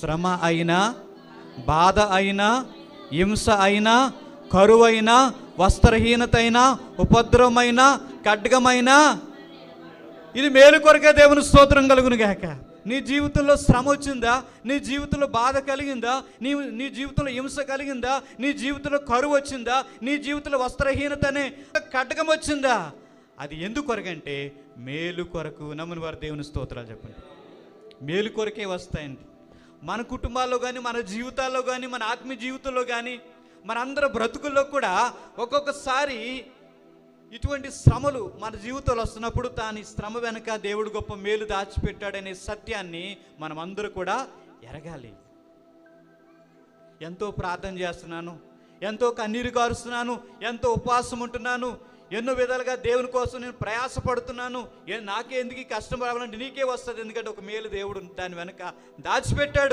శ్రమ అయినా, బాధ అయినా, హింస అయినా, కరువైనా, వస్త్రహీనత అయినా, ఉపద్రవమైన, ఖడ్గమైనా ఇది మేలు కొరకే. దేవుని స్తోత్రం కలుగును గాక. నీ జీవితంలో శ్రమ వచ్చిందా? నీ జీవితంలో బాధ కలిగిందా? నీ జీవితంలో హింస కలిగిందా? నీ జీవితంలో కరువు వచ్చిందా? నీ జీవితంలో వస్త్రహీనత అనే ఖడ్గం వచ్చిందా? అది ఎందుకు కొరకంటే మేలు కొరకు. నమ్మని వారు దేవుని స్తోత్రాలు చెప్పండి. మేలు కొరకే వస్తాయండి. మన కుటుంబాల్లో కానీ, మన జీవితాల్లో కానీ, మన ఆత్మీయ జీవితంలో కానీ, మన అందరి బ్రతుకుల్లో కూడా ఒక్కొక్కసారి ఇటువంటి శ్రమలు మన జీవితంలో వస్తున్నప్పుడు దాని శ్రమ వెనక దేవుడు గొప్ప మేలు దాచిపెట్టాడనే సత్యాన్ని మనం అందరూ కూడా ఎరగాలి. ఎంతో ప్రార్థన చేస్తున్నాను, ఎంతో కన్నీరు కారుస్తున్నాను, ఎంతో ఉపవాసం ఉంటున్నాను, ఎన్నో విధాలుగా దేవుని కోసం నేను ప్రయాసపడుతున్నాను, నాకే ఎందుకు ఈ కష్టం రావాలంటే నీకే వస్తుంది, ఎందుకంటే ఒక మేలు దేవుడు దాని వెనక దాచిపెట్టాడు.